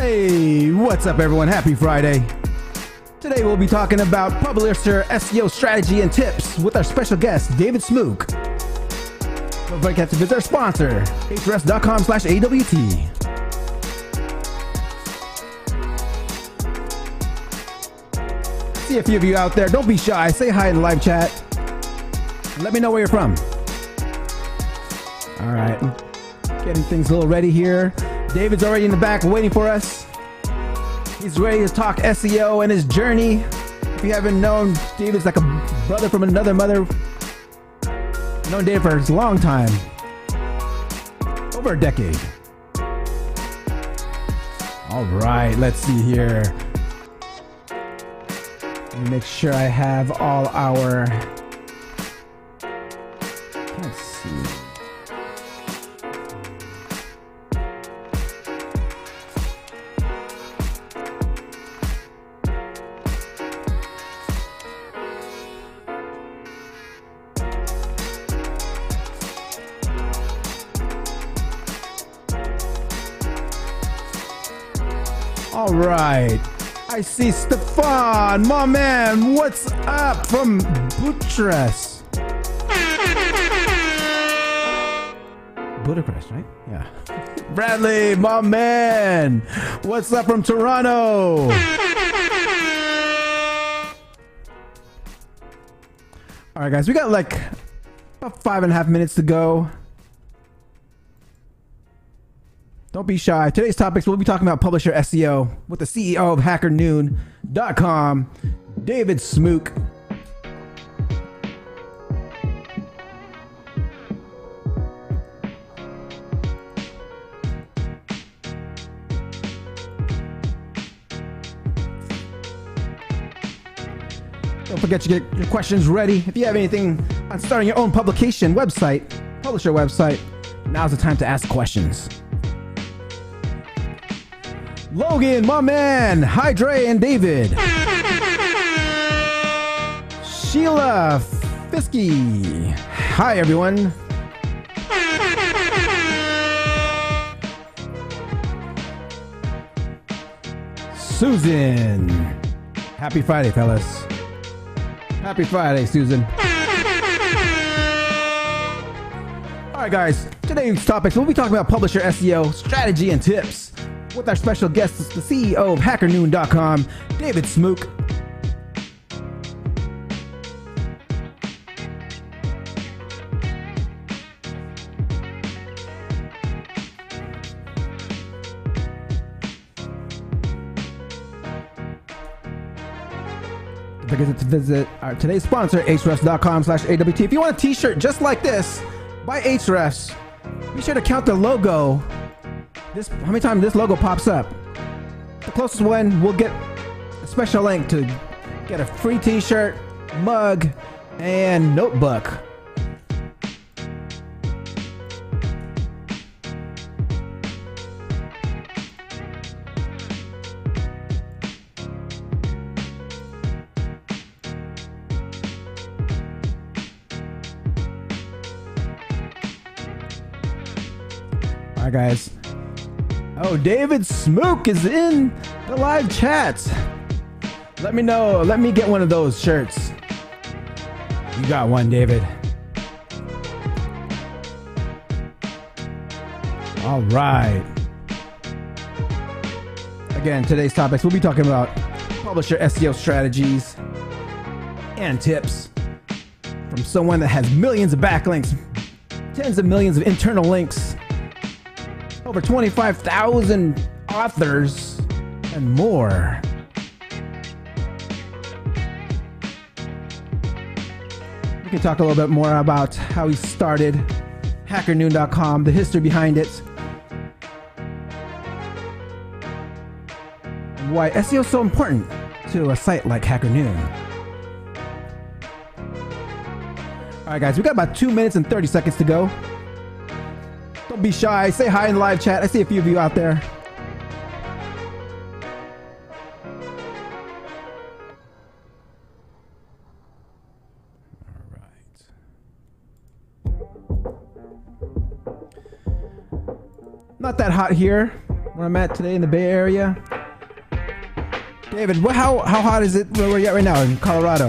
Hey, what's up everyone? Happy Friday. Today we'll be talking about publisher SEO strategy and tips with our special guest, David Smooke. Don't forget to visit our sponsor, hrefs.com/AWT. See a few of you out there. Don't be shy. Say hi in the live chat. Let me know where you're from. All right. Getting things a little ready here. David's already in the back waiting for us. He's ready to talk SEO and his journey. If you haven't known, David's like a brother from another mother. Known David for a long time. Over a decade. All right, let's see here. Let me make sure I have all our... Can't see. All right, I see Stefan, my man. What's up from Bucharest? Budapest, right? Yeah. Bradley, my man. What's up from Toronto? All right, guys, we got like about 5.5 minutes to go. Don't be shy. Today's topics, we'll be talking about publisher SEO with the CEO of HackerNoon.com, David Smooke. Don't forget to get your questions ready. If you have anything on starting your own publication website, publisher website, now's the time to ask questions. Logan, my man. Hi, Dre and David. Sheila Fiske. Hi, everyone. Susan. Happy Friday, fellas. Happy Friday, Susan. All right, guys. Today's topics, we'll be talking about publisher SEO strategy and tips with our special guest, the CEO of HackerNoon.com, David Smooke. Don't forget to visit our today's sponsor, hrefs.com/AWT. If you want a t-shirt just like this by Hrefs, be sure to count the logo. How many times this logo pops up? The closest one will get a special link to get a free t-shirt, mug, and notebook. All right, guys. Oh, David Smooke is in the live chat. Let me know. Let me get one of those shirts. You got one, David. All right. Again, today's topics, we'll be talking about publisher SEO strategies and tips from someone that has millions of backlinks, tens of millions of internal links, over 25,000 authors, and more. We can talk a little bit more about how he started HackerNoon.com, the history behind it, and why SEO is so important to a site like HackerNoon. All right, guys, we got about 2 minutes and 30 seconds to go. Don't be shy. Say hi in the live chat. I see a few of you out there. All right. Not that hot here. where I'm at today in the Bay Area. David, how hot is it where we're at right now in Colorado?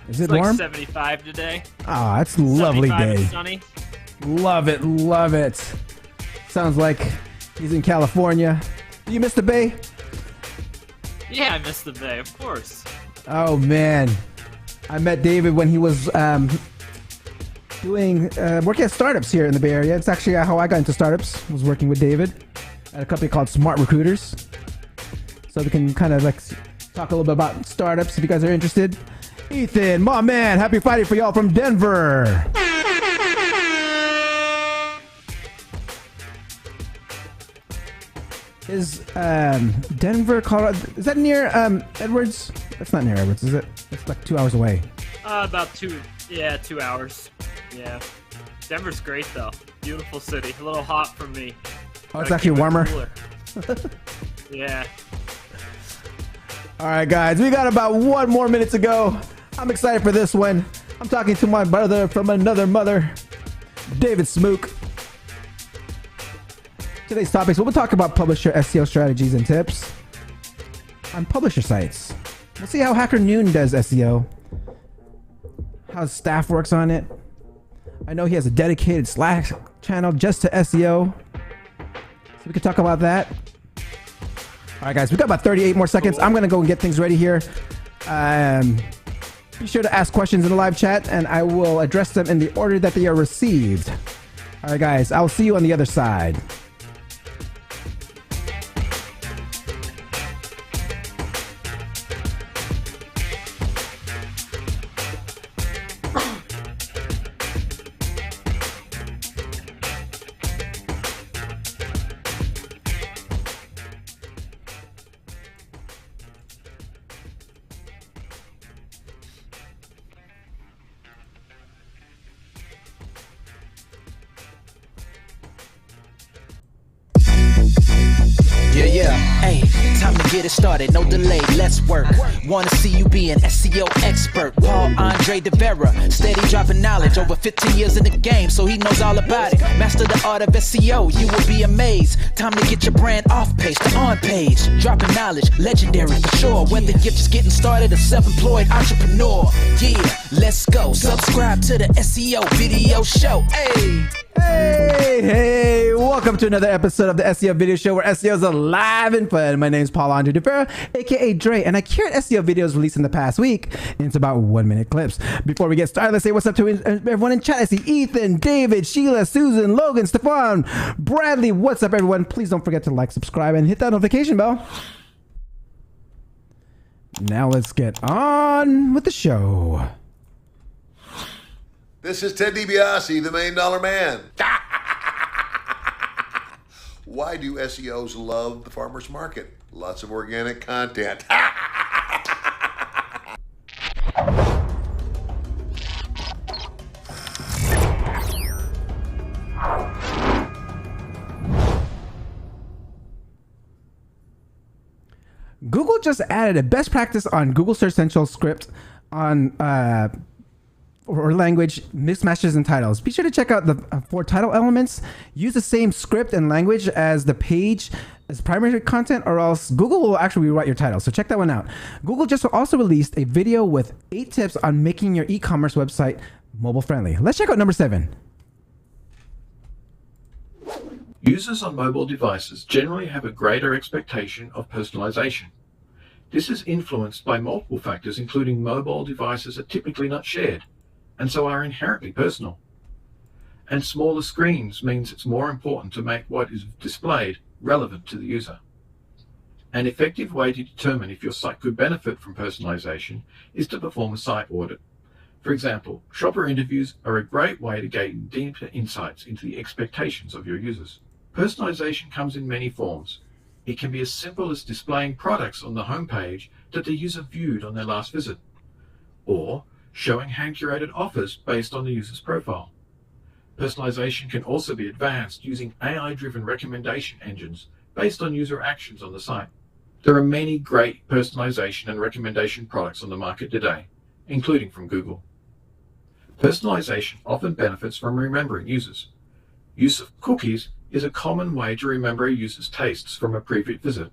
Is it warm? It's like 75 today. Ah, it's a lovely day. And sunny. Love it, love it. Sounds like he's in California. Do you miss the Bay? Yeah, I miss the Bay, of course. Oh man, I met David when he was working at startups here in the Bay Area. It's actually how I got into startups. Was working with David at a company called Smart Recruiters. So we can kind of like talk a little bit about startups if you guys are interested. Ethan, my man, happy Friday for y'all from Denver. Is Denver, Colorado, is that near Edwards? That's not near Edwards, is it? It's like 2 hours away. About 2 hours. Yeah. Denver's great though. Beautiful city. A little hot for me. Oh, it's actually warmer. Yeah. All right, guys, we got about 1 more minute to go. I'm excited for this one. I'm talking to my brother from another mother, David Smooke. Today's topics, we'll talk about publisher SEO strategies and tips on publisher sites. We'll see how HackerNoon does SEO, how his staff works on it. I know he has a dedicated Slack channel just to SEO, so we can talk about that. All right, guys, we got about 38 more seconds. I'm gonna go and get things ready here. Be sure to ask questions in the live chat, and I will address them in the order that they are received. All right, guys, I'll see you on the other side. Hey, time to get it started, no delay, let's work. Wanna see you be an SEO expert. Paul Andre De Vera, steady dropping knowledge. Over 15 years in the game, so he knows all about it. Master the art of SEO, you will be amazed. Time to get your brand off page to on page. Dropping knowledge, legendary for sure. Whether you're just getting started or self-employed entrepreneur. Yeah, let's go. Subscribe to the SEO Video Show. Hey! Hey, welcome to another episode of the SEO Video Show, where SEO is alive and fun. My name is Paul Andre De Vera, aka Dre, and I curate SEO videos released in the past week into about 1 minute clips. Before we get started, let's say what's up to everyone in chat. I see Ethan, David, Sheila, Susan, Logan, Stefan, Bradley. What's up, everyone? Please don't forget to like, subscribe, and hit that notification bell. Now let's get on with the show. This is Ted DiBiase, the $1 Million Man. Why do SEOs love the farmer's market? Lots of organic content. Google just added a best practice on Google Search Central script on or language mismatches and titles. Be sure to check out the 4 title elements. Use the same script and language as the page as primary content, or else Google will actually rewrite your title. So check that one out. Google just also released a video with 8 tips on making your e-commerce website mobile friendly. Let's check out number 7. Users on mobile devices generally have a greater expectation of personalization. This is influenced by multiple factors, including mobile devices are typically not shared, and so are inherently personal. And smaller screens means it's more important to make what is displayed relevant to the user. An effective way to determine if your site could benefit from personalization is to perform a site audit. For example, shopper interviews are a great way to gain deeper insights into the expectations of your users. Personalization comes in many forms. It can be as simple as displaying products on the homepage that the user viewed on their last visit, or showing hand-curated offers based on the user's profile. Personalization can also be advanced using AI-driven recommendation engines based on user actions on the site. There are many great personalization and recommendation products on the market today, including from Google. Personalization often benefits from remembering users. Use of cookies is a common way to remember a user's tastes from a previous visit.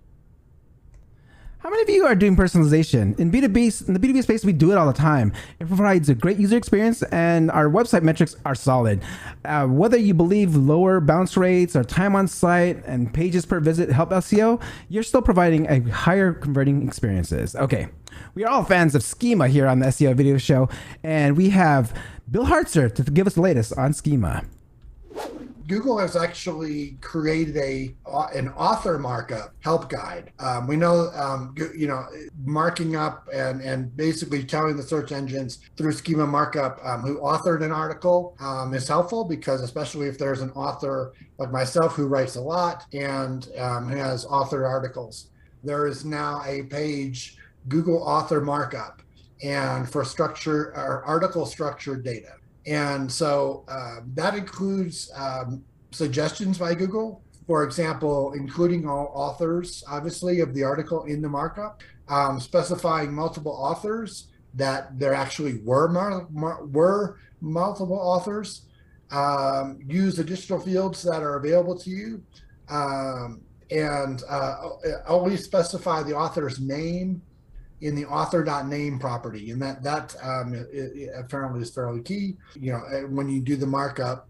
How many of you are doing personalization? In the B2B space, we do it all the time. It provides a great user experience, and our website metrics are solid. Whether you believe lower bounce rates or time on site and pages per visit help SEO, you're still providing a higher converting experiences. Okay, we are all fans of schema here on the SEO Video Show, and we have Bill Hartzer to give us the latest on schema. Google has actually created an author markup help guide. We know, marking up and basically telling the search engines through schema markup who authored an article is helpful, because especially if there's an author like myself who writes a lot and has authored articles, there is now a page, Google author markup, and for structure or article structured data. And so that includes suggestions by Google, for example, including all authors, obviously, of the article in the markup, specifying multiple authors, that there actually were multiple authors, use additional fields that are available to you, and always specify the author's name in the author.name property, and that apparently is fairly key. When you do the markup,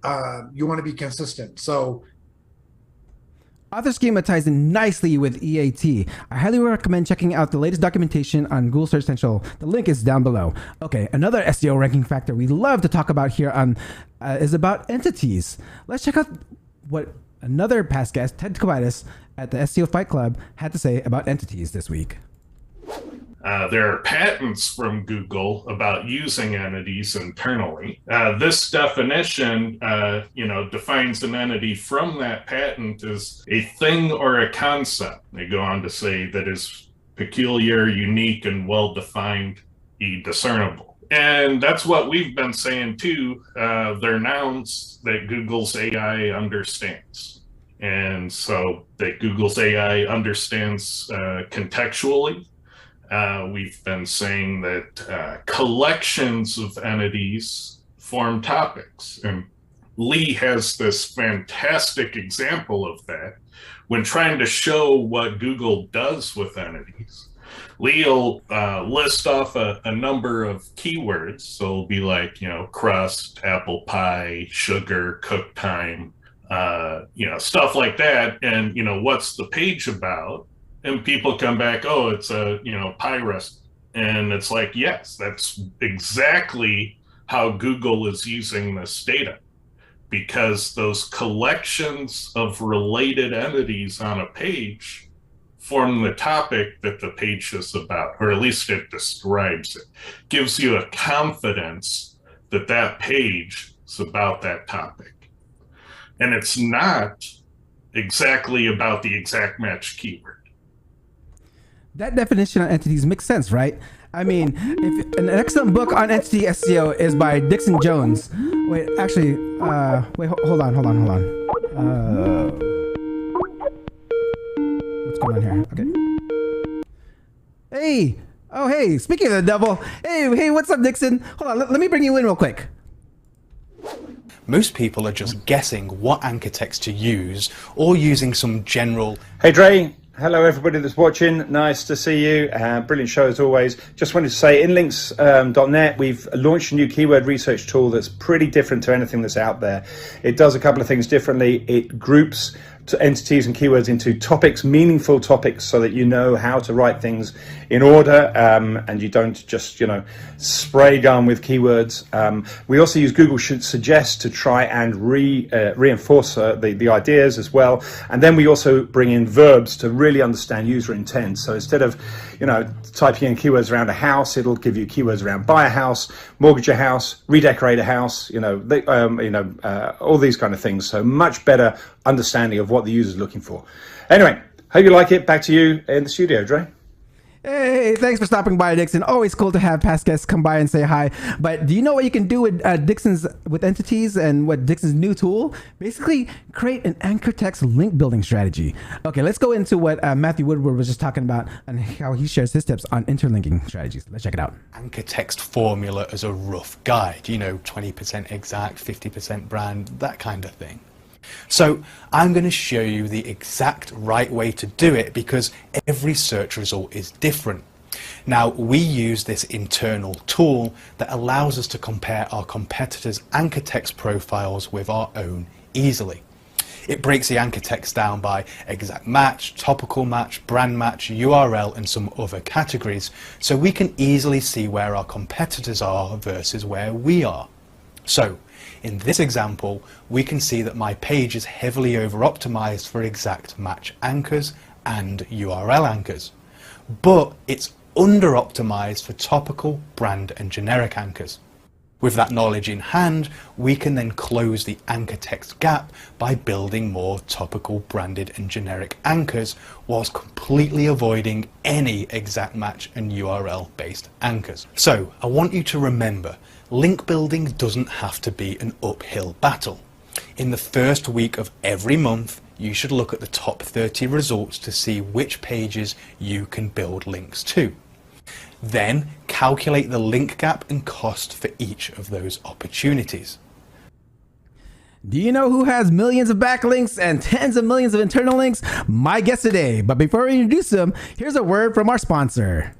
you want to be consistent. So Author schema ties in nicely with EAT. I highly recommend checking out the latest documentation on Google Search Central. The link is down below. Okay, another SEO ranking factor we love to talk about here is about entities. Let's check out what another past guest, Ted Kubitis at the SEO Fight Club, had to say about entities this week. There are patents from Google about using entities internally. This definition, defines an entity from that patent as a thing or a concept. They go on to say that is peculiar, unique, and well-defined, discernible. And that's what we've been saying too. They're nouns that Google's AI understands. And so that Google's AI understands contextually. We've been saying that collections of entities form topics. And Lee has this fantastic example of that when trying to show what Google does with entities. Lee will list off a number of keywords. So it'll be like, crust, apple pie, sugar, cook time, stuff like that. And, what's the page about? And people come back, oh, it's a, pie recipe. And it's like, yes, that's exactly how Google is using this data, because those collections of related entities on a page form the topic that the page is about, or at least it describes it, gives you a confidence that that page is about that topic. And it's not exactly about the exact match keyword. That definition on entities makes sense, right? I mean, if an excellent book on entity SEO is by Dixon Jones. Wait, actually, hold on. What's going on here? Okay. Hey, speaking of the devil, hey, what's up, Dixon? Hold on, let me bring you in real quick. Most people are just guessing what anchor text to use or using some general... Hey, Dre. Hello, everybody that's watching. Nice to see you. Brilliant show as always. Just wanted to say, inlinks.net, we've launched a new keyword research tool that's pretty different to anything that's out there. It does a couple of things differently. It groups entities and keywords into topics, meaningful topics, so that you know how to write things in order, and you don't just, spray gun with keywords. We also use Google Should Suggest to try and reinforce the ideas as well. And then we also bring in verbs to really understand user intent. So instead of, typing in keywords around a house, it'll give you keywords around buy a house, mortgage a house, redecorate a house, all these kind of things. So much better understanding of what the user's looking for. Anyway, hope you like it. Back to you in the studio, Dre. Hey, thanks for stopping by, Dixon. Always cool to have past guests come by and say hi. But do you know what you can do with with entities and what Dixon's new tool? Basically, create an anchor text link building strategy. Okay, let's go into what Matthew Woodward was just talking about and how he shares his tips on interlinking strategies. Let's check it out. Anchor text formula as a rough guide, 20% exact, 50% brand, that kind of thing. So I'm going to show you the exact right way to do it because every search result is different. Now, we use this internal tool that allows us to compare our competitors' anchor text profiles with our own easily. It breaks the anchor text down by exact match, topical match, brand match, URL, and some other categories, so we can easily see where our competitors are versus where we are. So, in this example, we can see that my page is heavily over-optimized for exact match anchors and URL anchors, but it's under-optimized for topical, brand, and generic anchors. With that knowledge in hand, we can then close the anchor text gap by building more topical, branded, and generic anchors whilst completely avoiding any exact match and URL based anchors. So I want you to remember, link building doesn't have to be an uphill battle. In the first week of every month, you should look at the top 30 results to see which pages you can build links to. Then calculate the link gap and cost for each of those opportunities. Do you know who has millions of backlinks and tens of millions of internal links? My guest today. But before we introduce him, here's a word from our sponsor.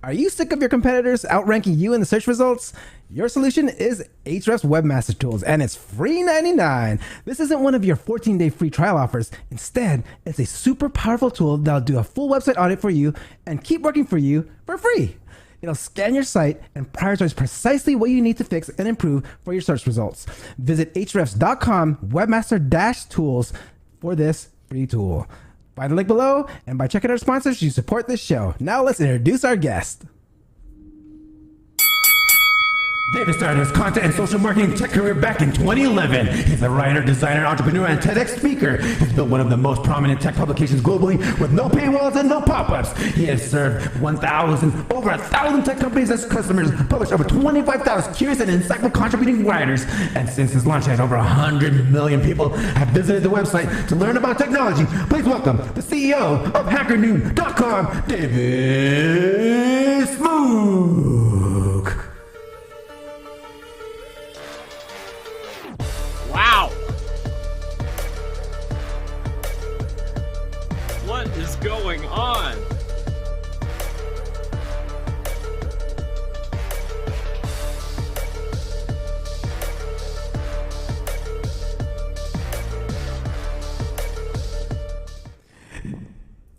Are you sick of your competitors outranking you in the search results? Your solution is Ahrefs Webmaster Tools, and it's free $99. This isn't one of your 14-day free trial offers. Instead, it's a super powerful tool that'll do a full website audit for you and keep working for you for free. It'll scan your site and prioritize precisely what you need to fix and improve for your search results. Visit ahrefs.com webmaster-tools for this free tool. Find the link below, and by checking our sponsors, you support this show. Now let's introduce our guest. David started his content and social marketing tech career back in 2011. He's a writer, designer, entrepreneur, and TEDx speaker. He's built one of the most prominent tech publications globally with no paywalls and no pop-ups. He has served over 1,000 tech companies as customers, published over 25,000 curious and insightful contributing writers. And since his launch, over 100 million people have visited the website to learn about technology. Please welcome the CEO of HackerNoon.com, David Smooke. Wow! What is going on?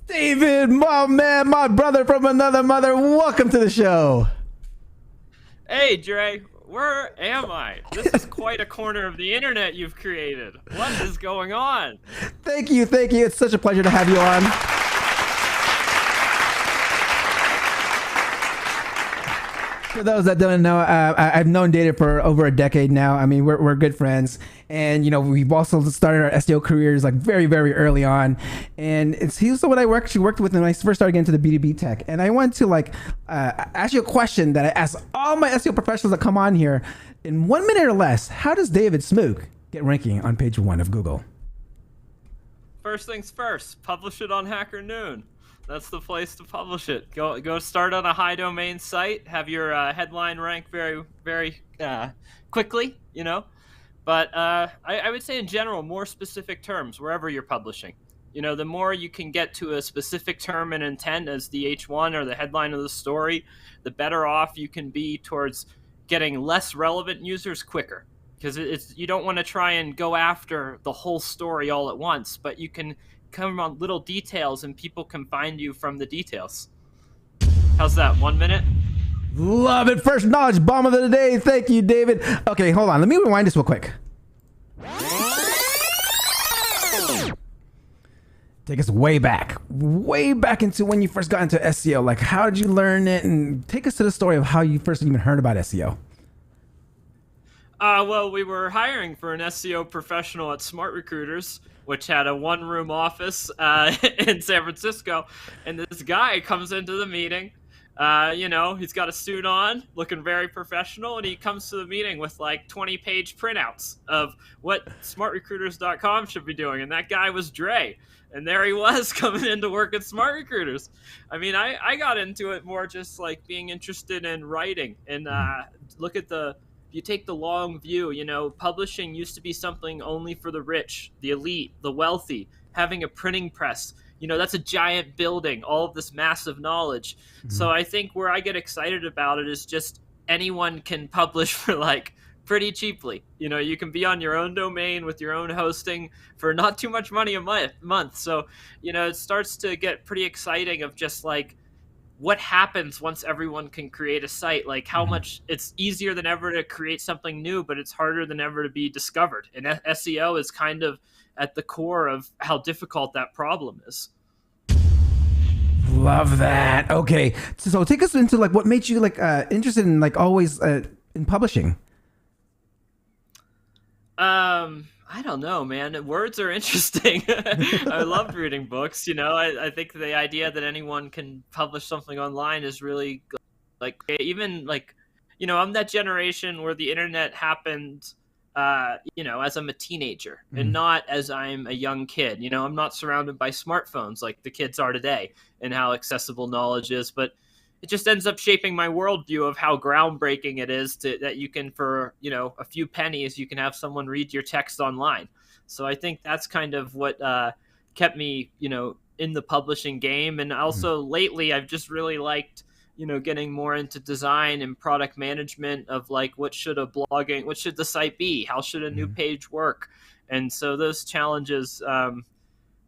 David, my man, my brother from another mother, welcome to the show. Hey, Dre. Where am I? This is quite a corner of the internet you've created. What is going on? Thank you. It's such a pleasure to have you on. For those that don't know, I've known David for over a decade now. I mean, we're good friends. And, we've also started our SEO careers like very, very early on. And he was someone I actually worked with when I first started getting into the B2B tech. And I want to ask you a question that I ask all my SEO professionals that come on here. In 1 minute or less, how does David Smooke get ranking on page 1 of Google? First things first, publish it on HackerNoon. That's the place to publish it. Go start on a high domain site, have your headline rank very, very quickly, But I would say in general, more specific terms wherever you're publishing. The more you can get to a specific term and intent as the H1 or the headline of the story, the better off you can be towards getting less relevant users quicker. Because you don't want to try and go after the whole story all at once, but you can come on little details and people can find you from the details. How's that? 1 minute? Love it. First knowledge bomb of the day. Thank you, David. Okay, hold on. Let me rewind this real quick. Take us way back into when you first got into SEO. Like, how did you learn it? And take us to the story of how you first even heard about SEO. Well, we were hiring for an SEO professional at Smart Recruiters, which had a one-room office in San Francisco. And this guy comes into the meeting. He's got a suit on, looking very professional, and he comes to the meeting with like 20-page printouts of what smartrecruiters.com should be doing. And that guy was Dre. And there he was coming in to work at Smart Recruiters. I mean, I got into it more just like being interested in writing and look at the you take the long view, publishing used to be something only for the rich, the elite, the wealthy. Having a printing press, that's a giant building, all of this massive knowledge. So I think where I get excited about it is just anyone can publish for like pretty cheaply. You can be on your own domain with your own hosting for not too much money a month. So, it starts to get pretty exciting of just like what happens once everyone can create a site, like how much it's easier than ever to create something new, but it's harder than ever to be discovered. And SEO is kind of at the core of how difficult that problem is. Love that. Okay. So take us into like what made you like interested in like always in publishing. I don't know, man. Words are interesting. I loved reading books. I think the idea that anyone can publish something online is really like, even like, I'm that generation where the internet happened, as I'm a teenager and not as I'm a young kid. I'm not surrounded by smartphones like the kids are today and how accessible knowledge is, but it just ends up shaping my worldview of how groundbreaking it is that you can, for, a few pennies, you can have someone read your text online. So I think that's kind of what kept me, in the publishing game. And also lately, I've just really liked, getting more into design and product management of like, what should the site be? How should a new page work? And so those challenges,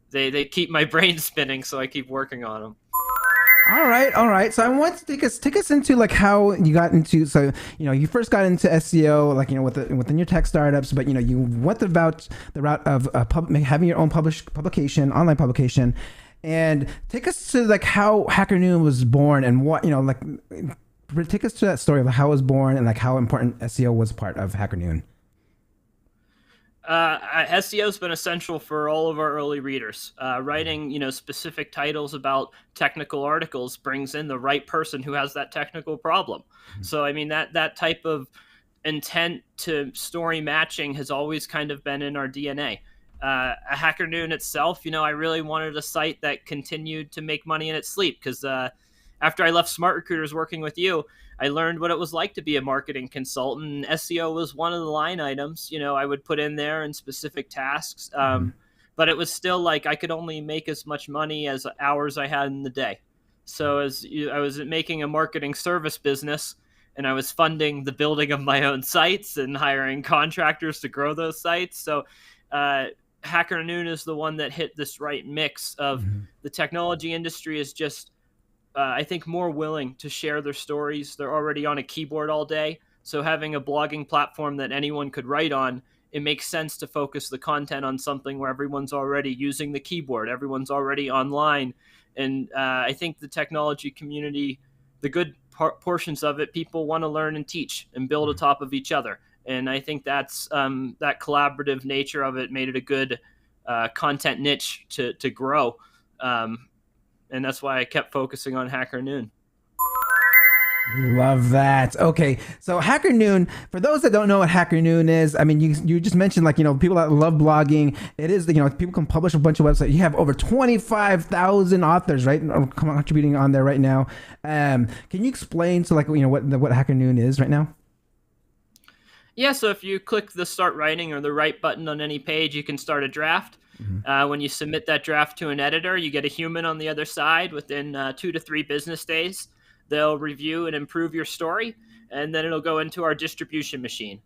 they keep my brain spinning. So I keep working on them. All right. So I want to take us into like how you got into. So you first got into SEO, like within your tech startups, but you went about the route of having your own publication, online publication, and take us to like how HackerNoon was born and what take us to that story of how it was born and like how important SEO was part of HackerNoon. SEO has been essential for all of our early readers. Writing, specific titles about technical articles brings in the right person who has that technical problem. So, I mean, that type of intent to story matching has always kind of been in our DNA. HackerNoon itself, I really wanted a site that continued to make money in its sleep because after I left Smart Recruiters working with you, I learned what it was like to be a marketing consultant. And SEO was one of the line items, I would put in there in specific tasks. But it was still like I could only make as much money as hours I had in the day. So I was making a marketing service business and I was funding the building of my own sites and hiring contractors to grow those sites. So HackerNoon is the one that hit this right mix of the technology industry is just I think more willing to share their stories. They're already on a keyboard all day. So having a blogging platform that anyone could write on, it makes sense to focus the content on something where everyone's already using the keyboard. Everyone's already online. And I think the technology community, the good portions of it, people want to learn and teach and build atop of each other. And I think that's that collaborative nature of it made it a good content niche to grow. And that's why I kept focusing on HackerNoon. Love that. Okay, so HackerNoon, for those that don't know what HackerNoon is, I mean, you just mentioned like, people that love blogging. It is, people can publish a bunch of websites. You have over 25,000 authors, right, contributing on there right now. Can you explain to like, what HackerNoon is right now? Yeah, so if you click the start writing or the write button on any page, you can start a draft. When you submit that draft to an editor, you get a human on the other side within 2 to 3 business days. They'll review and improve your story, and then it'll go into our distribution machine.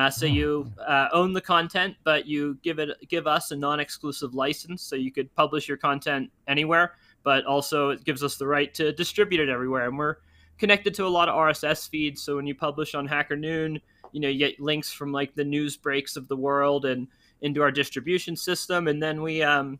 So you own the content, but you give us a non-exclusive license, so you could publish your content anywhere, but also it gives us the right to distribute it everywhere. And we're connected to a lot of RSS feeds, so when you publish on HackerNoon, you get links from like the news breaks of the world and into our distribution system. And then we have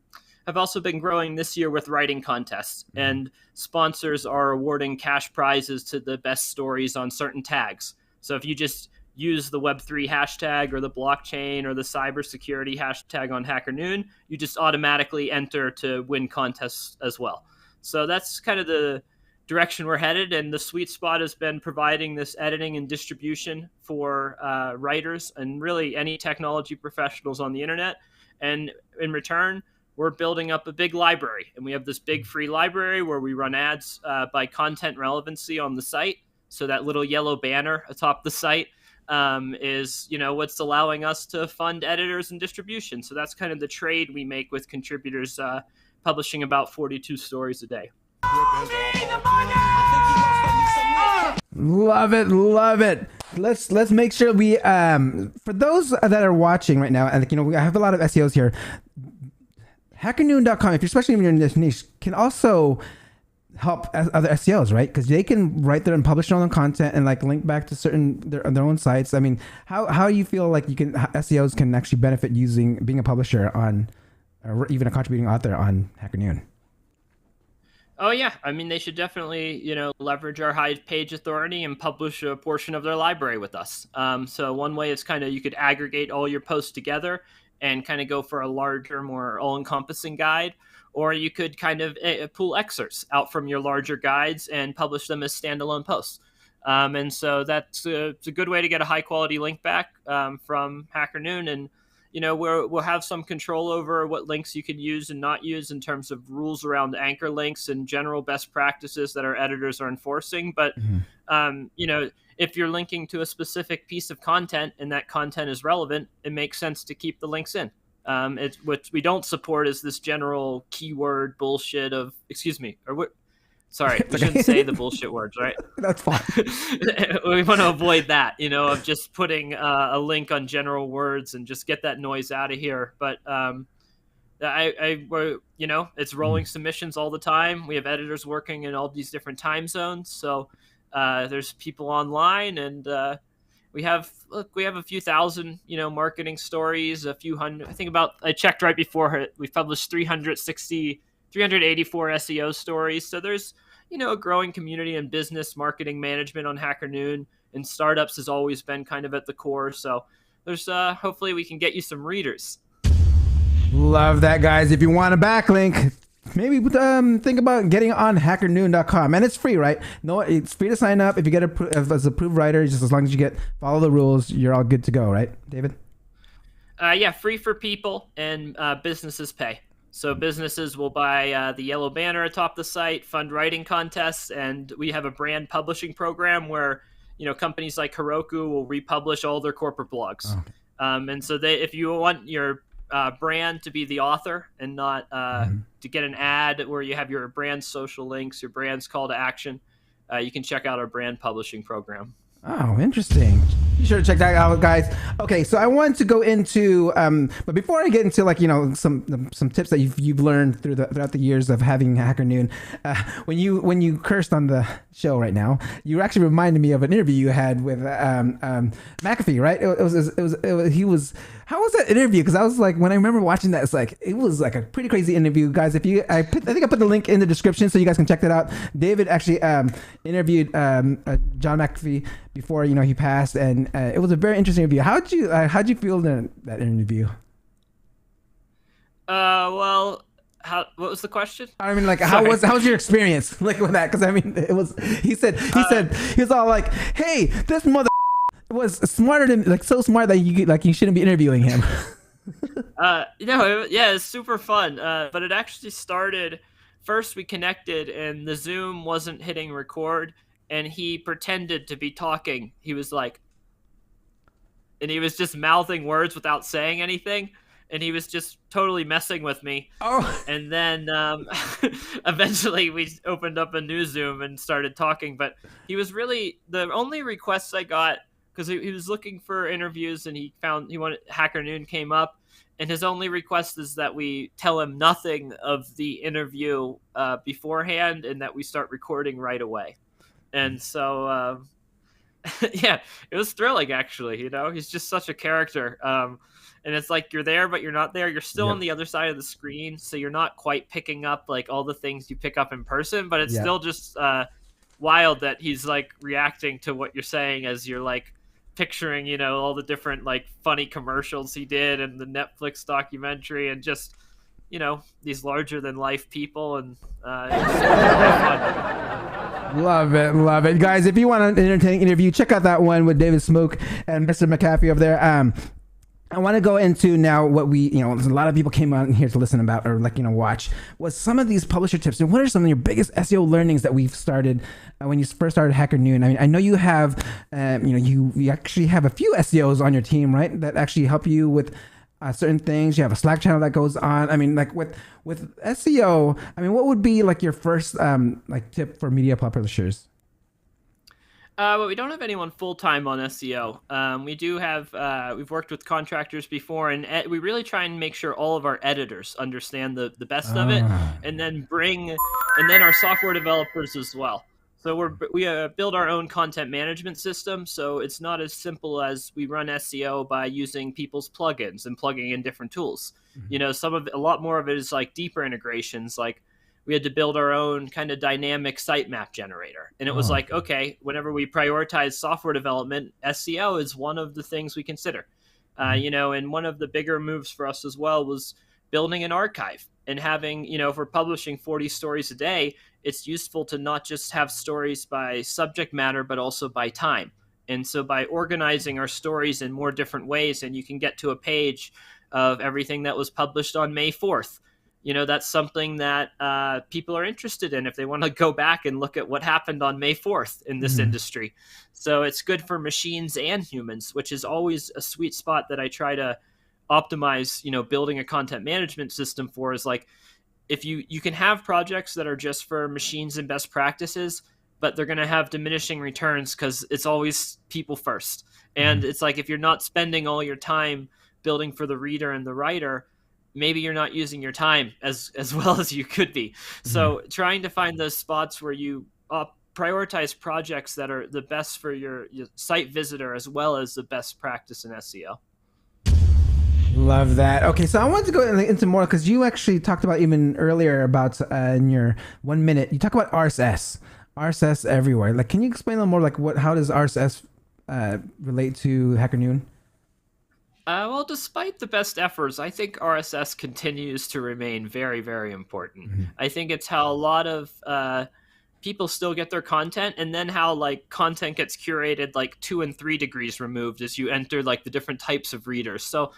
also been growing this year with writing contests, and sponsors are awarding cash prizes to the best stories on certain tags. So if you just use the Web3 hashtag or the blockchain or the cybersecurity hashtag on HackerNoon, you just automatically enter to win contests as well. So that's kind of the direction we're headed, and the sweet spot has been providing this editing and distribution for writers and really any technology professionals on the internet. And in return, we're building up a big library, and we have this big free library where we run ads by content relevancy on the site. So that little yellow banner atop the site, is, what's allowing us to fund editors and distribution. So that's kind of the trade we make with contributors publishing about 42 stories a day. Love it, love it. Let's make sure we for those that are watching right now, and we have a lot of SEOs here. HackerNoon.com, if you're especially if you're in this niche, can also help other SEOs, right? Because they can write their and publish their own content and link back to their own sites. I mean, how do you feel like SEOs can actually benefit being a publisher on, or even a contributing author on HackerNoon? Oh yeah, I mean, they should definitely, leverage our high page authority and publish a portion of their library with us. So one way is you could aggregate all your posts together and kind of go for a larger, more all-encompassing guide, or you could pull excerpts out from your larger guides and publish them as standalone posts. And so it's a good way to get a high-quality link back from HackerNoon, and we'll have some control over what links you can use and not use in terms of rules around anchor links and general best practices that our editors are enforcing. But, if you're linking to a specific piece of content and that content is relevant, it makes sense to keep the links in. What we don't support is this general keyword bullshit of, sorry, we shouldn't say the bullshit words, right? That's fine. We want to avoid that, of just putting a link on general words and just get that noise out of here. But, it's rolling submissions all the time. We have editors working in all these different time zones. So there's people online, and we have a few thousand, marketing stories, a few hundred. I checked right before we published 384 SEO stories. So there's, a growing community in business marketing management on HackerNoon, and startups has always been kind of at the core. So there's hopefully we can get you some readers. Love that, guys. If you want a backlink, maybe think about getting on HackerNoon.com, and it's free, right? No, it's free to sign up. If you get as approved writer, just as long as you follow the rules, you're all good to go, right, David? Yeah, free for people, and businesses pay. So businesses will buy the yellow banner atop the site, fund writing contests, and we have a brand publishing program where companies like Heroku will republish all their corporate blogs. Oh. And so if you want your brand to be the author and not to get an ad where you have your brand's social links, your brand's call to action, you can check out our brand publishing program. Oh, interesting. Be sure to check that out, guys. Okay, so I wanted to go into, but before I get into some tips that you've learned throughout the years of having HackerNoon, when you cursed on the show right now, you actually reminded me of an interview you had with McAfee, right? How was that interview? Because I was when I remember watching that, it was a pretty crazy interview, guys. I think I put the link in the description so you guys can check that out. David actually interviewed John McAfee before he passed, and it was a very interesting interview. How'd you feel in that interview? Well, what was the question? I mean, how was your experience with that? Because it was. He was all like, "Hey, this mother was smarter than so smart that you shouldn't be interviewing him." It's super fun. But it actually started. First, we connected, and the Zoom wasn't hitting record. And he pretended to be talking. He was and he was just mouthing words without saying anything. And he was just totally messing with me. Oh. And then eventually we opened up a new Zoom and started talking. But he was really the only requests I got, because he was looking for interviews, and he wanted HackerNoon came up. And his only request is that we tell him nothing of the interview beforehand, and that we start recording right away. And so, it was thrilling, actually. He's just such a character. And it's you're there, but you're not there. You're still on the other side of the screen, so you're not quite picking up all the things you pick up in person. But it's still just wild that he's reacting to what you're saying as you're picturing, all the different funny commercials he did, and the Netflix documentary, and just these larger than life people, and it's fun. Love it, guys. If you want an entertaining interview, check out that one with David Smooke and Mr. McAfee over there. I want to go into now what there's a lot of people came on here to listen about or watch was some of these publisher tips. And what are some of your biggest SEO learnings that we've started when you first started HackerNoon? I mean, I know you have, you actually have a few SEOs on your team, right? That actually help you with certain things. You have a Slack channel that goes on. I mean, like with SEO, I mean, what would be like your first tip for media publishers? Well, we don't have anyone full-time on SEO. We do have, we've worked with contractors before, and we really try and make sure all of our editors understand the best of it, and then our software developers as well. So we build our own content management system, so it's not as simple as we run SEO by using people's plugins and plugging in different tools. Mm-hmm. A lot more of it is like deeper integrations, like we had to build our own kind of dynamic sitemap generator. And it was okay, whenever we prioritize software development, SEO is one of the things we consider. And one of the bigger moves for us as well was building an archive and having, if we're publishing 40 stories a day, it's useful to not just have stories by subject matter, but also by time. And so by organizing our stories in more different ways, and you can get to a page of everything that was published on May 4th, that's something that people are interested in if they want to go back and look at what happened on May 4th in this industry. So it's good for machines and humans, which is always a sweet spot that I try to optimize, building a content management system for, is like, if you can have projects that are just for machines and best practices, but they're going to have diminishing returns because it's always people first. And it's like, if you're not spending all your time building for the reader and the writer, maybe you're not using your time as well as you could be. So trying to find those spots where you prioritize projects that are the best for your site visitor as well as the best practice in SEO. Love that. Okay, so I wanted to go into more because you actually talked about even earlier about in your 1 minute, you talk about RSS everywhere. Like, can you explain a little more, like how does RSS relate to HackerNoon? Well, despite the best efforts, I think RSS continues to remain very, very important. Mm-hmm. I think it's how a lot of people still get their content, and then how content gets curated 2 and 3 degrees removed as you enter the different types of readers. So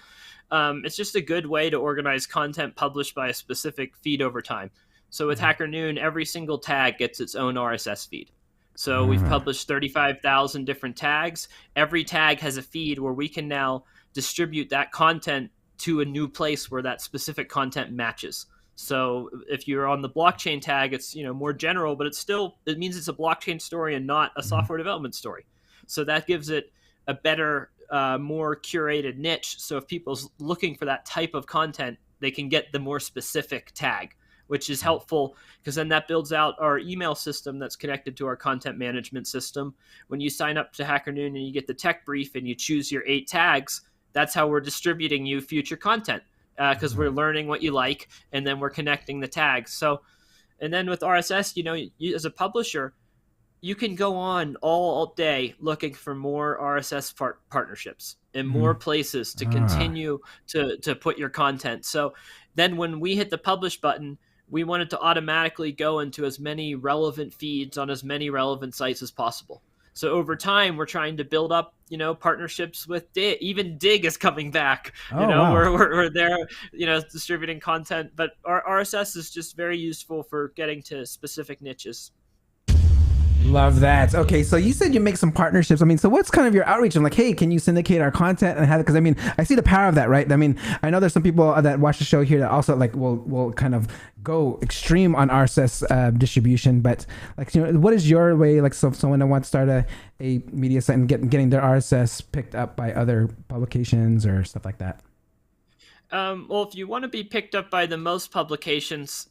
it's just a good way to organize content published by a specific feed over time. So with HackerNoon, every single tag gets its own RSS feed. So we've published 35,000 different tags. Every tag has a feed where we can now distribute that content to a new place where that specific content matches. So if you're on the blockchain tag, it's more general, but it means it's a blockchain story and not a software development story. So that gives it a better, more curated niche. So if people's looking for that type of content, they can get the more specific tag, which is helpful because then that builds out our email system that's connected to our content management system. When you sign up to HackerNoon and you get the tech brief and you choose your 8 tags, that's how we're distributing you future content because we're learning what you like, and then we're connecting the tags. So, and then with RSS, you, as a publisher, you can go on all day looking for more RSS partnerships and more places to continue to put your content. So then when we hit the publish button, we want it to automatically go into as many relevant feeds on as many relevant sites as possible. So over time, we're trying to build up, partnerships with Dig. Even Dig is coming back. Wow. We're there, distributing content. But our RSS is just very useful for getting to specific niches. Love that. Okay, so you said you make some partnerships. I mean, so what's kind of your outreach? I'm like, hey, can you syndicate our content and have it? Because I mean, I see the power of that, right? I mean, I know there's some people that watch the show here that also will kind of go extreme on RSS distribution. But what is your way? So if someone that wants to start a media site and getting their RSS picked up by other publications or stuff like that. Well, if you want to be picked up by the most publications,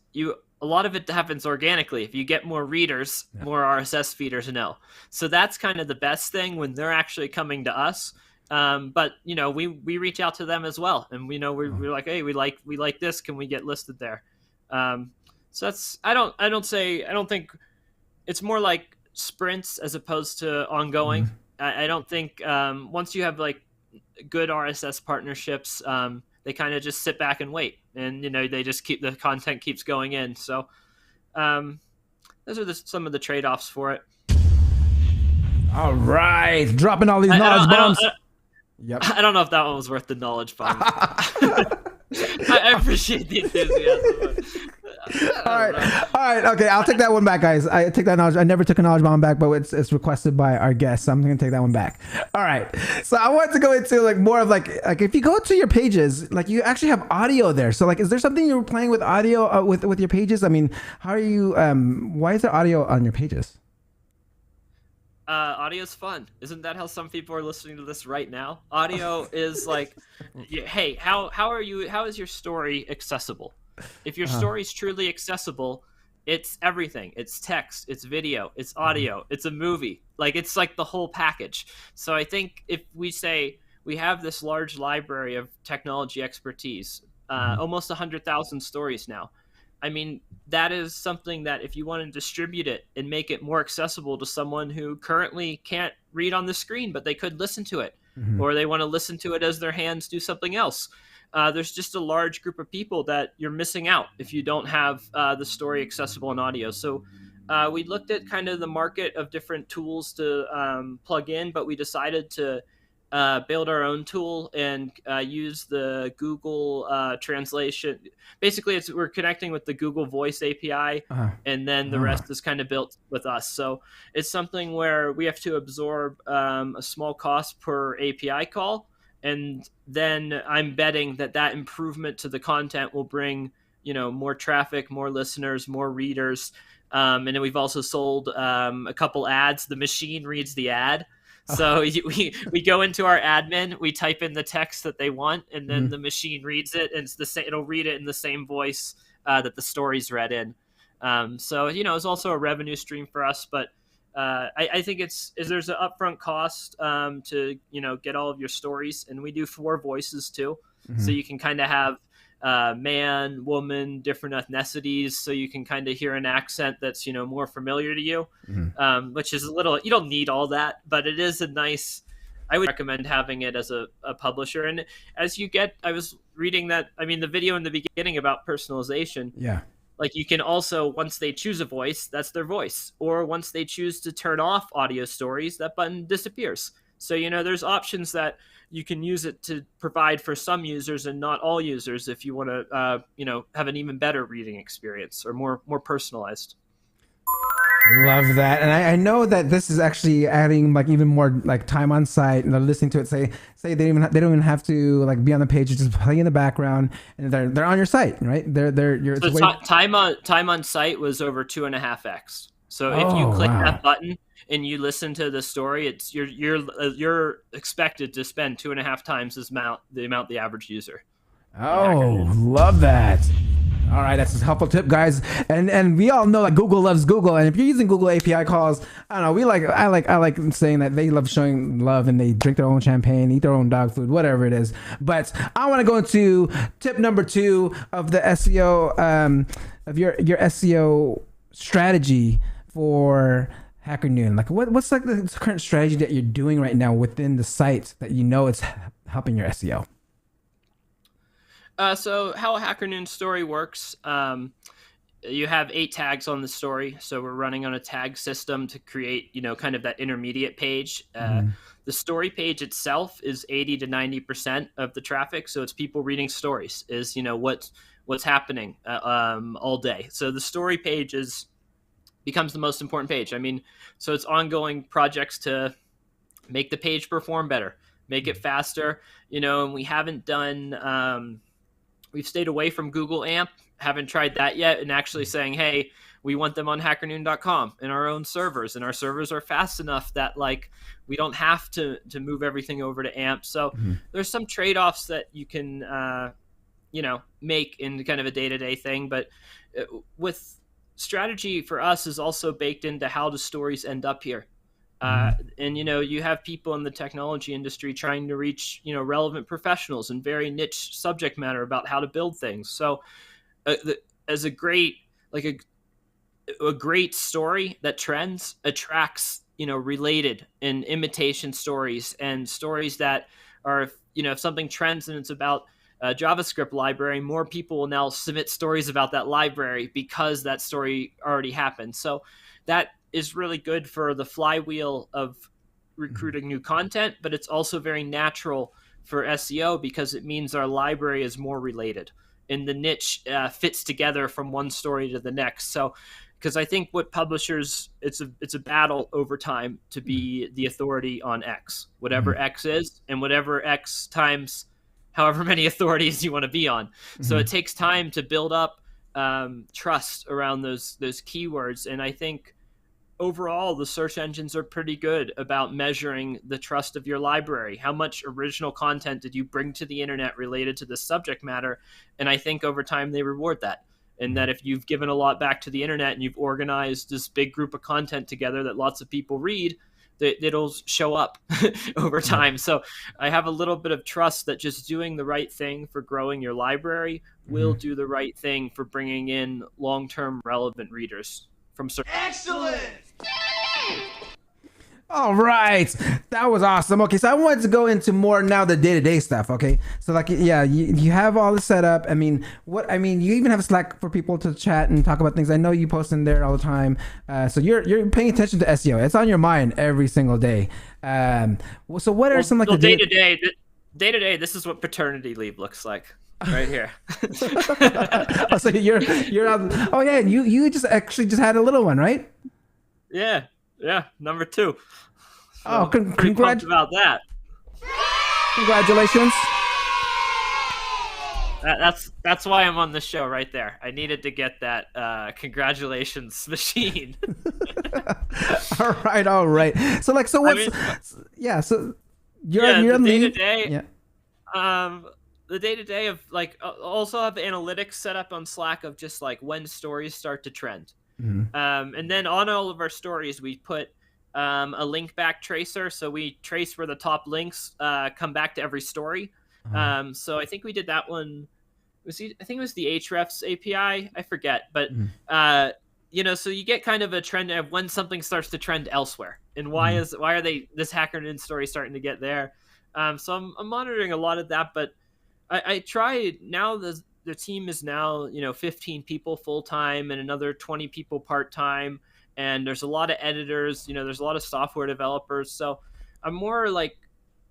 a lot of it happens organically. If you get more readers, more RSS feeders know. So that's kind of the best thing when they're actually coming to us. But we reach out to them as well, and we're like, hey, we like this. Can we get listed there? So that's I don't think it's more like sprints as opposed to ongoing. I don't think once you have good RSS partnerships, they kind of just sit back and wait, and they just keep the content keeps going in. So those are some of the trade-offs for it. All right, dropping all these knowledge bombs. Yep. I don't know if that one was worth the knowledge bomb. I appreciate the enthusiasm. All right. Okay, I'll take that one back, guys. I take that knowledge. I never took a knowledge bomb back, but it's requested by our guests, so I'm gonna take that one back. All right. So I want to go into like more of like if you go to your pages, like you actually have audio there. So like, is there something you're playing with audio with your pages? I mean, how are you? Why is there audio on your pages? Audio's fun. Isn't that how some people are listening to this right now? Audio is like, hey, how is your story accessible? If your story is truly accessible, it's everything. It's text, it's video, it's audio, it's a movie. Like, it's like the whole package. So I think if we say we have this large library of technology expertise, almost 100,000 stories now. I mean, that is something that if you want to distribute it and make it more accessible to someone who currently can't read on the screen, but they could listen to it, or they want to listen to it as their hands do something else. There's just a large group of people that you're missing out if you don't have the story accessible in audio. So we looked at kind of the market of different tools to plug in, but we decided to build our own tool and use the Google translation. Basically, we're connecting with the Google Voice API, and then the rest is kind of built with us. So it's something where we have to absorb a small cost per API call. And then I'm betting that improvement to the content will bring, more traffic, more listeners, more readers. And then we've also sold a couple ads. The machine reads the ad. So we go into our admin, we type in the text that they want, and then the machine reads it, and it'll read it in the same voice that the story's read in. So it's also a revenue stream for us, but I think there's an upfront cost to get all of your stories, and we do 4 voices too, so you can kind of have man, woman, different ethnicities, so you can kind of hear an accent that's more familiar to you, which is a little, you don't need all that, but it is a nice. I would recommend having it as a publisher. And as you get, I was reading that, the video in the beginning about personalization. Yeah. Like, you can also, once they choose a voice, that's their voice. Or once they choose to turn off audio stories, that button disappears. So, there's options that you can use it to provide for some users and not all users if you want to, have an even better reading experience or more personalized. Love that. And I know that this is actually adding like even more like time on site, and they're listening to it. Say they don't even have to like be on the page, just play in the background, and they're on your site, right? Time on site was over 2.5x. So if you click that button and you listen to the story, it's you're expected to spend 2.5 times the amount the average user. Oh, love that. All right, that's a helpful tip, guys. And we all know that Google loves Google, and if you're using Google API calls, I don't know. I like saying that they love showing love, and they drink their own champagne, eat their own dog food, whatever it is. But I want to go into tip number 2 of the SEO of your SEO strategy for HackerNoon. Like, what's like the current strategy that you're doing right now within the site that it's helping your SEO? So how a HackerNoon story works, you have 8 tags on the story. So we're running on a tag system to create, kind of that intermediate page. The story page itself is 80 to 90% of the traffic. So it's people reading stories, is, what's happening all day. So the story page becomes the most important page. So it's ongoing projects to make the page perform better, make it faster, and we haven't done, we've stayed away from Google AMP, haven't tried that yet, and actually saying, hey, we want them on hackernoon.com in our own servers, and our servers are fast enough that like we don't have to move everything over to AMP. So there's some trade-offs that you can, make in kind of a day-to-day thing. But with strategy for us is also baked into how do stories end up here. And, you have people in the technology industry trying to reach, relevant professionals and very niche subject matter about how to build things. So as a great story that trends attracts, related and imitation stories, and stories that are, if something trends and it's about a JavaScript library, more people will now submit stories about that library because that story already happened. So that is really good for the flywheel of recruiting new content, but it's also very natural for SEO because it means our library is more related and the niche fits together from one story to the next. So, because I think what publishers, it's a battle over time to be the authority on X, whatever X is, and whatever X times however many authorities you want to be on. So it takes time to build up trust around those keywords, and I think overall the search engines are pretty good about measuring the trust of your library. How much original content did you bring to the internet related to the subject matter? And I think over time they reward that. And that if you've given a lot back to the internet and you've organized this big group of content together that lots of people read, that it'll show up over time. So I have a little bit of trust that just doing the right thing for growing your library will do the right thing for bringing in long-term relevant readers from search. Excellent! All right, that was awesome. Okay, so I wanted to go into more now the day-to-day stuff. Okay, so like, yeah, you have all this set up. I mean, you even have Slack for people to chat and talk about things. I know you post in there all the time. So you're paying attention to SEO. It's on your mind every single day. So what are some like the day-to-day? This is what paternity leave looks like. Right here. Oh, so you're on. Oh yeah, you just had a little one, right? Yeah, number 2. So oh, congrats about that. Congratulations. That's why I'm on the show right there. I needed to get that congratulations machine. all right. So what's so you're on the day-to-day. Yeah. The day-to-day of like also have analytics set up on Slack of just like when stories start to trend. And then on all of our stories, we put a link back tracer. So we trace where the top links come back to every story. So I think we did that one. I think it was the Hrefs API. I forget. But, so you get kind of a trend of when something starts to trend elsewhere. And why are they this HackerNoon story starting to get there? So I'm monitoring a lot of that. But I try now the team is now, 15 people full-time and another 20 people part-time. And there's a lot of editors, there's a lot of software developers. So I'm more like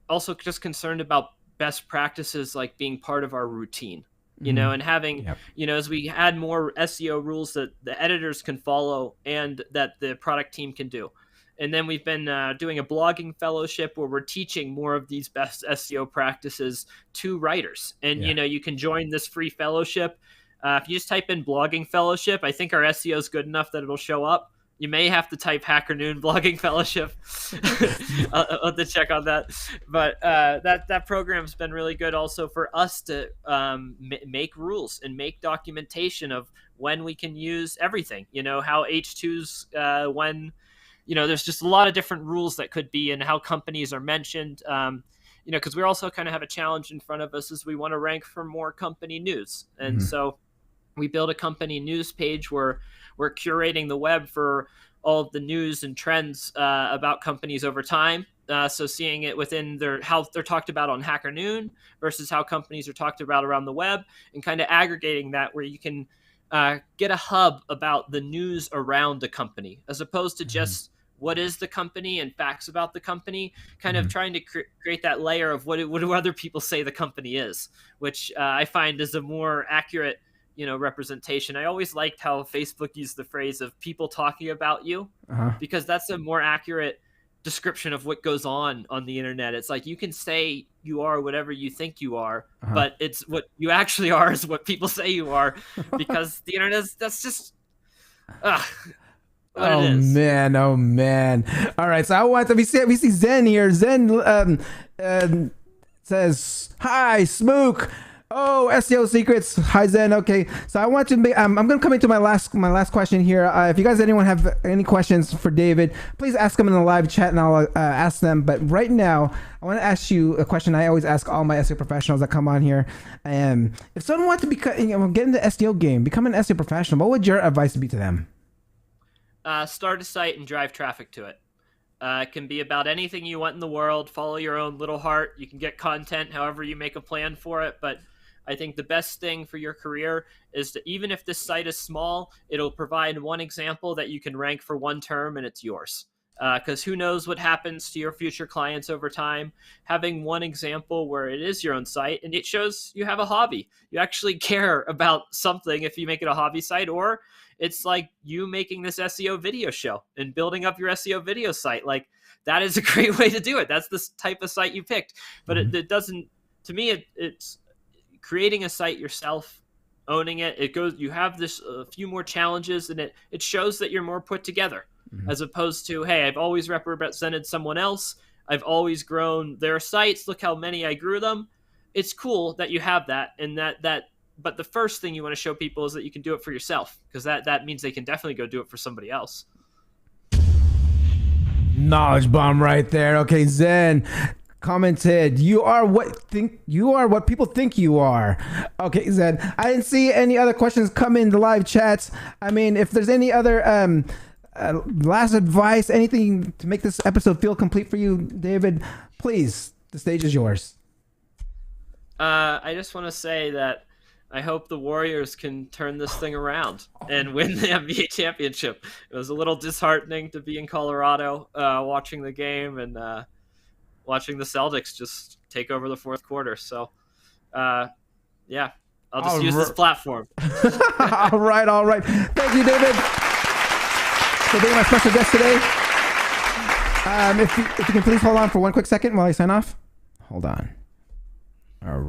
also just concerned about best practices, like being part of our routine, and having, as we add more SEO rules that the editors can follow and that the product team can do. And then we've been doing a blogging fellowship where we're teaching more of these best SEO practices to writers. And, you can join this free fellowship. If you just type in blogging fellowship, I think our SEO is good enough that it'll show up. You may have to type HackerNoon blogging fellowship. I'll have to check on that. But that program's been really good also for us to make rules and make documentation of when we can use everything, how H2s, when... there's just a lot of different rules that could be and how companies are mentioned, because we also kind of have a challenge in front of us as we want to rank for more company news. And so we build a company news page where we're curating the web for all of the news and trends about companies over time. So seeing it within how they're talked about on HackerNoon versus how companies are talked about around the web, and kind of aggregating that where you can get a hub about the news around the company, as opposed to just what is the company and facts about the company, kind of trying to create that layer of what do other people say the company is, which I find is a more accurate, representation. I always liked how Facebook used the phrase of people talking about you, because that's a more accurate description of what goes on the internet. It's like you can say you are whatever you think you are, but it's what you actually are is what people say you are, because the internet that's just what it is. Oh man. All right, so I want to we see Zen here. Zen says, "Hi, Smooke. Oh, SEO secrets. Hi, Zen. Okay, so I want to make. I'm going to come into my last question here. If you guys, anyone have any questions for David, please ask them in the live chat, and I'll ask them. But right now, I want to ask you a question I always ask all my SEO professionals that come on here. If someone wants to get in the SEO game, become an SEO professional, what would your advice be to them? Start a site and drive traffic to it. It can be about anything you want in the world. Follow your own little heart. You can get content however you make a plan for it, but I think the best thing for your career is to, even if this site is small, it'll provide one example that you can rank for one term and it's yours. because who knows what happens to your future clients over time. Having one example where it is your own site and it shows you have a hobby. You actually care about something if you make it a hobby site, or it's like you making this SEO video show and building up your SEO video site. Like, that is a great way to do it. That's the type of site you picked. But it doesn't, to me, it's creating a site yourself, owning it. It goes, you have this a few more challenges, and it shows that you're more put together, as opposed to, hey, I've always represented someone else. I've always grown their sites. Look how many I grew them. It's cool that you have that, and but the first thing you want to show people is that you can do it for yourself, because that means they can definitely go do it for somebody else. Knowledge bomb right there. Okay, Zen commented, you are what people think you are. Okay, Zen, I didn't see any other questions come in the live chats. I mean, if there's any other last advice, anything to make this episode feel complete for you, David, please, the stage is yours. I just want to say that I hope the Warriors can turn this thing around and win the NBA championship. It was a little disheartening to be in Colorado watching the game and watching the Celtics just take over the fourth quarter. So, yeah, I'll just use this platform. All right. Thank you, David, for being my special guest today. If you can please hold on for one quick second while I sign off. Hold on. All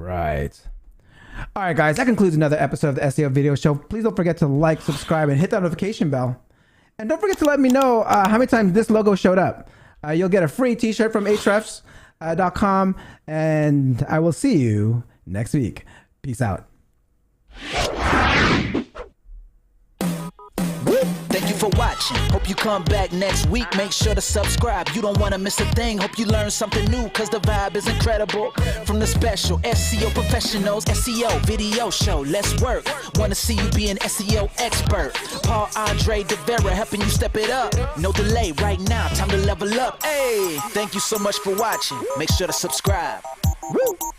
right, guys, that concludes another episode of the SEO Video Show. Please don't forget to like, subscribe, and hit that notification bell. And don't forget to let me know how many times this logo showed up. You'll get a free t-shirt from hrefs.com, and I will see you next week. Peace out. Thank you for watching. Hope you come back next week. Make sure to subscribe. You don't want to miss a thing. Hope you learn something new, because the vibe is incredible. From the special SEO professionals, SEO Video Show. Let's work. Want to see you be an SEO expert. Paul Andre De Vera helping you step it up. No delay right now. Time to level up. Hey, thank you so much for watching. Make sure to subscribe. Woo!